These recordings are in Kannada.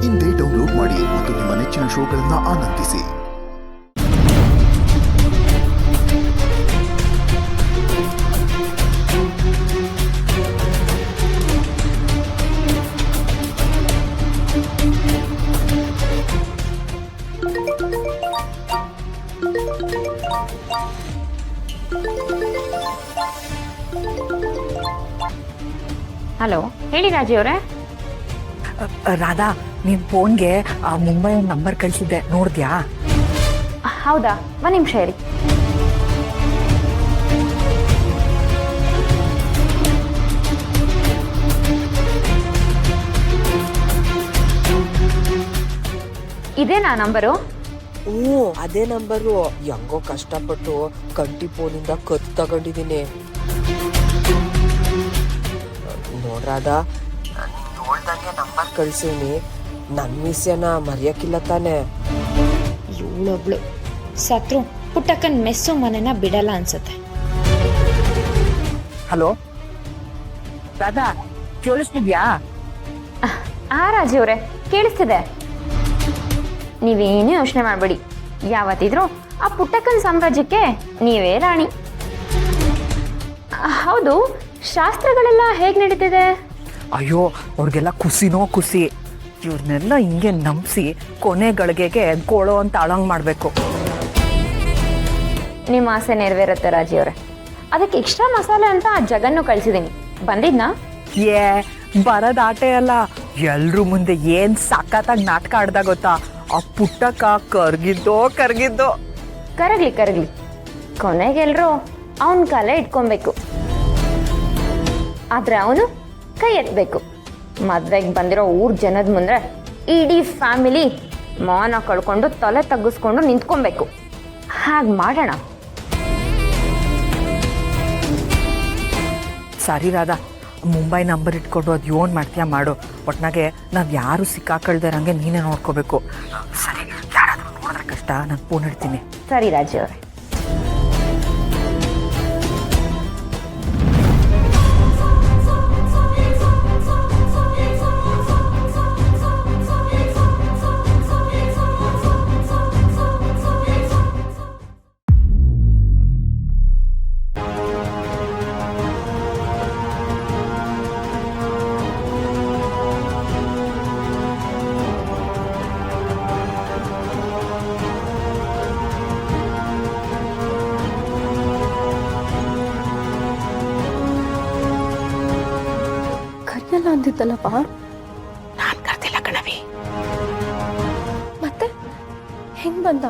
ಇಂದೇ ಡೌನ್ಲೋಡ್ ಮಾಡಿ ಮತ್ತು ನಿಮ್ಮ ನೆಚ್ಚಿನ ಶೋಗಳನ್ನು ಆನಂದಿಸಿ. ಹಲೋ, ಹೇಳಿ ರಾಜಿ ಅವರೇ. ರಾಧಾ, ನಿನ್ ಫೋನ್ಗೆ ಮುಂಬೈ ನಂಬರ್ ಕಳಿಸಿದ್ದೆ, ನೋಡಿದ್ಯಾ? ಹೌದಾ, ಒಂದು ನಿಮಿಷ ಹೇಳಿ. ಇದೇನಾ ನಂಬರು? ಅದೇ ನಂಬರು. ಹೆಂಗೋ ಕಷ್ಟಪಟ್ಟು ಕಂಟಿ ಫೋನಿಂದ ಕತ್ ತಗೊಂಡಿದ್ದೀನಿ. ನೋಡ್ರಾದ, ನೋಡ್ದಂಗೆ ನಂಬರ್ ಕಳ್ಸೀನಿ. ನನ್ನ ವಿಷಯನ ಮರೆಯಕ್ಕಿಲ್ಲ ತಾನೆ? ಇವಳೊಬ್ಳು ಸತ್ರು ಪುಟ್ಟಕ್ಕನ್ ಮೆಸ್ಸು ಮನೆನ ಬಿಡಲ್ಲ ಅನ್ಸುತ್ತೆ. ಹಲೋ ರಾಧಾ, ಕೇಳಿಸ್ತಿದ್ಯಾ? ರಾಜಿ ಅವರೇ, ಕೇಳಿಸ್ತಿದೆ. ನೀವೇನು ಯೋಚನೆ ಮಾಡಬೇಡಿ. ಯಾವತ್ತಿದ್ರು ಆ ಪುಟ್ಟಕ್ಕನ ಸಾಮ್ರಾಜ್ಯಕ್ಕೆ ನೀವೇ ರಾಣಿ. ಹೌದು, ಶಾಸ್ತ್ರಗಳೆಲ್ಲ ಹೇಗೆ ನಡೀತಿದೆ? ಅಯ್ಯೋ, ಅವ್ರಿಗೆಲ್ಲ ಖುಷಿನೋ ಖುಷಿ. ಇವ್ರನ್ನೆಲ್ಲ ಹಿಂಗೆ ನಂಬಿಸಿ ಕೊನೆ ಗಳಿಗೆಗೆ ಕೋಳೋ ಅಂತ ಅಳಂಗ್ ಮಾಡಬೇಕು. ನಿಮ್ಮ ಆಸೆ ನೆರವೇರುತ್ತೆ ರಾಜಿ ಅವರೇ. ಅದಕ್ಕೆ ಎಕ್ಸ್ಟ್ರಾ ಮಸಾಲೆ ಅಂತ ಆ ಜಗನ್ನು ಕಳಿಸಿದ್ದೀನಿ. ಬಂದಿದ್ನಾ? ಬರೋದ್ ಆಟೆ ಅಲ್ಲ, ಎಲ್ರೂ ಮುಂದೆ ಏನ್ ಸಖತ್ತಾಗಿ ನಾಟಕ ಆಡ್ದ ಗೊತ್ತಾ? ಆ ಪುಟ್ಟಕ್ಕ ಕರ್ಗಿದ್ದೋ. ಕರಗ್ಲಿ ಕೊನೆಗೆಲ್ರು ಅವನ ಕಾಲ ಇಟ್ಕೊಬೇಕು. ಆದ್ರೆ ಅವನು ಕೈ ಎತ್ತಬೇಕು. ಮದ್ವೆಗೆ ಬಂದಿರೋ ಊರ್ ಜನದ ಮುಂದೆ ಇಡೀ ಫ್ಯಾಮಿಲಿ ಮಾನ ಕಳ್ಕೊಂಡು ತಲೆ ತಗ್ಗಿಸ್ಕೊಂಡು ನಿಂತ್ಕೊಬೇಕು. ಹಾಗೆ ಮಾಡೋಣ. ಸರಿ ರಾಧಾ, ಮುಂಬೈ ನಂಬರ್ ಇಟ್ಕೊಂಡು ಅದು ಏನ್ ಮಾಡ್ತೀಯ ಮಾಡು. ಒಟ್ನಾಗೆ ನಾವ್ ಯಾರು ಸಿಕ್ಕಾಕಳ್ದಿರಂಗೆ ನೀನೇ ನೋಡ್ಕೋಬೇಕು. ಸರಿ, ಯಾರಾದ್ರೂ ನೋಡಿದ್ರೆ ಕಷ್ಟ, ನಾನು ಫೋನ್ ಇಡ್ತೀನಿ. ಸರಿ ರಾಜಿ ಅವರೇ. ಅಂದಿದ್ದಲ್ಲಪ್ಪ, ನಾನ್ ಕರ್ತಿಲ್ಲ ಕಣವಿ. ಮತ್ತೆ ಹೆಂಗ್ ಬಂದ?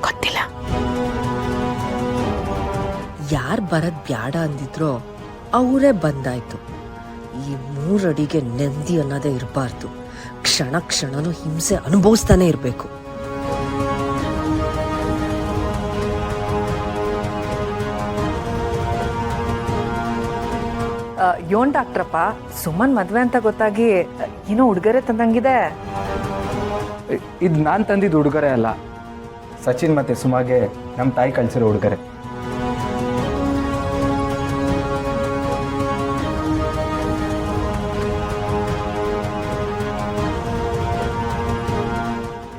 ಗೊತ್ತಿಲ್ಲ. ಯಾರ್ ಬರದ್ ಬ್ಯಾಡ ಅಂದಿದ್ರೋ ಅವರೇ ಬಂದಾಯ್ತು. ಈ 3 ಅಡಿಗೆ ನೆಮ್ಮದಿ ಅನ್ನೋದೇ ಇರಬಾರ್ದು. ಕ್ಷಣ ಕ್ಷಣನೂ ಹಿಂಸೆ ಅನುಭವಿಸ್ತಾನೆ ಇರಬೇಕು. ಯೋನ್ ಡಾಕ್ಟ್ರಪ್ಪ, ಸುಮನ್ ಮದ್ವೆ ಅಂತ ಗೊತ್ತಾಗಿ ಏನೋ ಉಡುಗೊರೆ ತಂದಂಗಿದೆ. ಇದು ನಾನು ತಂದಿದ್ದು ಉಡುಗೊರೆ ಅಲ್ಲ, ಸಚಿನ್ ಮತ್ತೆ ಸುಮಾಗೆ ನಮ್ಮ ತಾಯಿ ಕಳಿಸಿರೋ ಉಡುಗೊರೆ.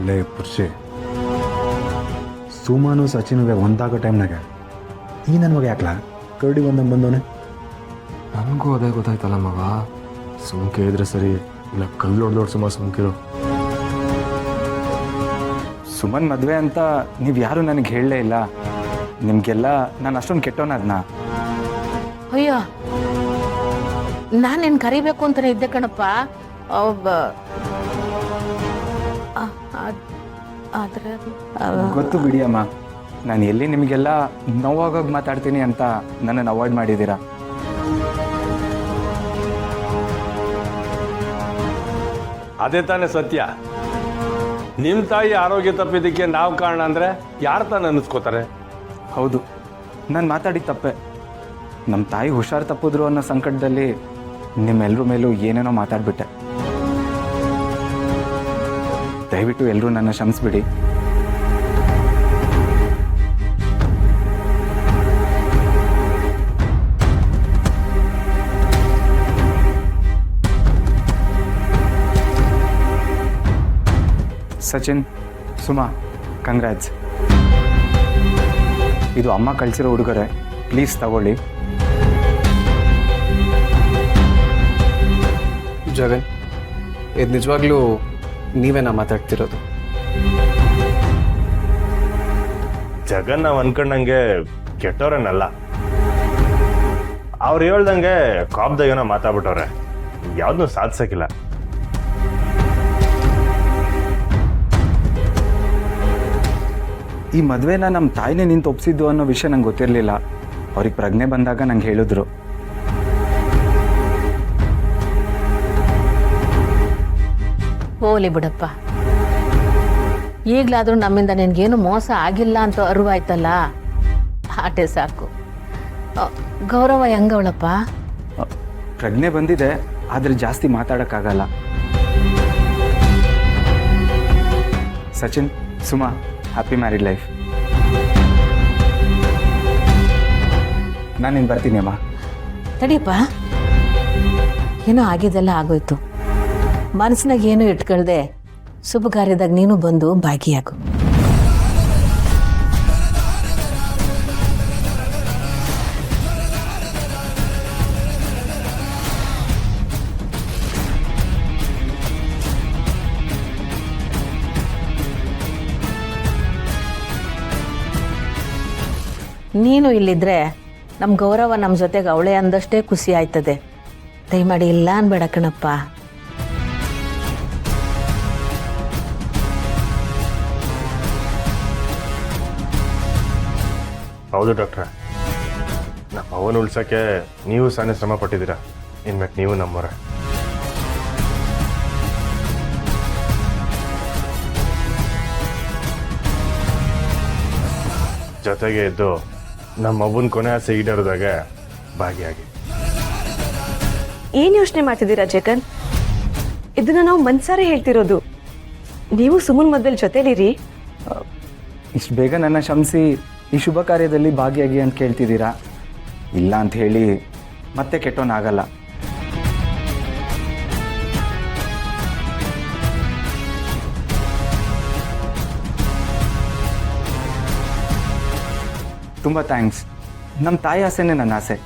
ಲೇ ಪುರ್ಷಿ, ಸುಮಾನು ಸಚಿನ್ಗೆ ಒಂದಾಗೋ ಟೈಮ್ನಾಗ ಈ ನನ್ನ ಮಗ ಯಾಕಲ ಕರಡಿ ಬಂದವನೇ? ನನಗೂ ಅದೇ ಗೊತ್ತಾಯ್ತಲ್ಲ ಮಗ. ಸುಮ್ಕೆ ಇದ್ರೆ ಸರಿ, ಇಲ್ಲ ಕಲ್ಲು ಹೊಡೆದೋಡು ಸುಮ್ಕಿರು. ಸುಮನ್ ಮದುವೆ ಅಂತ ನೀವು ಯಾರು ನನಗೆ ಹೇಳಲೇ ಇಲ್ಲ. ನಿಮಗೆಲ್ಲ ನಾನು ಅಷ್ಟೊಂದು ಕೆಟ್ಟವನ ಅದನ್ನ. ಅಯ್ಯೋ, ನಾನೇನು ಕರಿಬೇಕು ಅಂತಾನೆ ಇದ್ದೆ ಕಣಪ್ಪ. ಆದ್ರೆ ಗೊತ್ತು ಬಿಡಿ ಅಮ್ಮ, ನಾನು ಎಲ್ಲಿ ನಿಮಗೆಲ್ಲ ನೋವಾಗೋಗಿ ಮಾತಾಡ್ತೀನಿ ಅಂತ ನನ್ನನ್ನು ಅವಾಯ್ಡ್ ಮಾಡಿದ್ದೀರಾ. ಅದೇ ತಾನೇ ಸತ್ಯ. ನಿಮ್ಮ ತಾಯಿ ಆರೋಗ್ಯ ತಪ್ಪಿದ್ದಕ್ಕೆ ನಾವು ಕಾರಣ ಅಂದರೆ ಯಾರು ತಾನು ಅನ್ನಿಸ್ಕೋತಾರೆ? ಹೌದು, ನಾನು ಮಾತಾಡಿದ ತಪ್ಪೆ. ನಮ್ಮ ತಾಯಿ ಹುಷಾರು ತಪ್ಪಿದ್ರು ಅನ್ನೋ ಸಂಕಟದಲ್ಲಿ ನಿಮ್ಮೆಲ್ಲರ ಮೇಲೂ ಏನೇನೋ ಮಾತಾಡ್ಬಿಟ್ಟೆ. ದಯವಿಟ್ಟು ಎಲ್ಲರೂ ನನ್ನ ಕ್ಷಮಿಸ್ಬಿಡಿ. ಸಚಿನ್, ಸುಮಾ, ಕಂಗ್ರ್ಯಾಟ್ಸ್. ಇದು ಅಮ್ಮ ಕಳಿಸಿರೋ ಉಡುಗೊರೆ, ಪ್ಲೀಸ್ ತಗೊಳ್ಳಿ. ಜಗನ್, ಇದು ನಿಜವಾಗ್ಲೂ ನೀವೇನಾ ಮಾತಾಡ್ತಿರೋದು? ಜಗನ್ ನಾವು ಅನ್ಕೊಂಡಂಗೆ ಕೆಟ್ಟವ್ರೇನಲ್ಲ. ಅವ್ರು ಹೇಳ್ದಂಗೆ ಕಾಬ್ದಾಗ ಏನೋ ಮಾತಾಡ್ಬಿಟ್ಟವ್ರೆ, ಯಾವ್ದನ್ನೂ ಸಾಧಿಸಕ್ಕಿಲ್ಲ. ಈ ಮದುವೆನ ನಮ್ಮ ತಾಯಿನೇ ನಿಂತು ಒಪ್ಸಿದ್ದು ಅನ್ನೋ ವಿಷಯ ನಂಗೆ ಗೊತ್ತಿರಲಿಲ್ಲ. ಅವ್ರಿಗೆ ಪ್ರಜ್ಞೆ ಬಂದಾಗ ನಂಗೆ ಹೇಳಿದ್ರು. ಹೋಲಿ ಬಿಡಪ್ಪ, ಈಗಲಾದರೂ ನಮ್ಮಿಂದ ನಿನಗೇನು ಮೋಸ ಆಗಿಲ್ಲ ಅಂತ ಅರಿವಾಯ್ತಲ್ಲ, ಆಟೆ ಸಾಕು. ಗೌರವ ಹೆಂಗವಳಪ್ಪ? ಪ್ರಜ್ಞೆ ಬಂದಿದೆ, ಆದರೆ ಜಾಸ್ತಿ ಮಾತಾಡೋಕ್ಕಾಗಲ್ಲ. Sachin, Suma, happy married life. ನಾನಿನ್ನು ಬರ್ತೀನಿ ಅಮ್ಮ. ತಡಿಯಪ್ಪ, ಏನೋ ಆಗಿದ್ದೆಲ್ಲ ಆಗೋಯ್ತು. ಮನಸ್ಸಿನಾಗ ಏನೂ ಇಟ್ಕೊಳ್ದೆ ಶುಭ ಕಾರ್ಯದಾಗ ನೀನು ಬಂದು ಭಾಗಿಯಾಗು. ನೀನು ಇಲ್ಲಿದ್ರೆ ನಮ್ಮ ಗೌರವ ನಮ್ಮ ಜೊತೆಗೆ ಅವಳೇ ಅಂದಷ್ಟೇ ಖುಷಿ ಆಯ್ತದೆ. ದಯಮಾಡಿ ಇಲ್ಲ ಅನ್ಬೇಡ ಕಣಪ್ಪ. ಹೌದು ಡಾಕ್ಟ್ರೆ, ನಮ್ಮ ಅವನು ಉಳ್ಸೋಕ್ಕೆ ನೀವು ಸಣ್ಣ ಶ್ರಮ ಪಟ್ಟಿದ್ದೀರಾ. ಇನ್ಮೇಲೆ ನೀವು ನಮ್ಮವರೇ. ಜೊತೆಗೆ ಇದ್ದು ನಮ್ಮ ಮಗುನ ಕೊನೆ ಆಸೆ ಈಡೇರಿದಾಗ ಭಾಗಿಯಾಗಿ. ಏನು ಯೋಚನೆ ಮಾಡ್ತಿದ್ದೀರಾ ಜಗನ್? ಇದನ್ನ ನಾವು ಮನ್ಸಾರೆ ಹೇಳ್ತಿರೋದು. ನೀವು ಸುಮನ್ ಮದ್ವೆಲ್ ಜೊತೆಲಿರಿ. ಇಷ್ಟು ಬೇಗ ನನ್ನ ಕ್ಷಮಿಸಿ ಈ ಶುಭ ಕಾರ್ಯದಲ್ಲಿ ಭಾಗಿಯಾಗಿ ಅಂತ ಕೇಳ್ತಿದ್ದೀರಾ? ಇಲ್ಲ ಅಂತ ಹೇಳಿ ಮತ್ತೆ ಕೆಟ್ಟೋನಾಗಲ್ಲ. ತುಂಬ ಥ್ಯಾಂಕ್ಸ್. ನಮ್ಮ ತಾಯಿ ಆಸೆನೇ ನನ್ನ ಆಸೆ.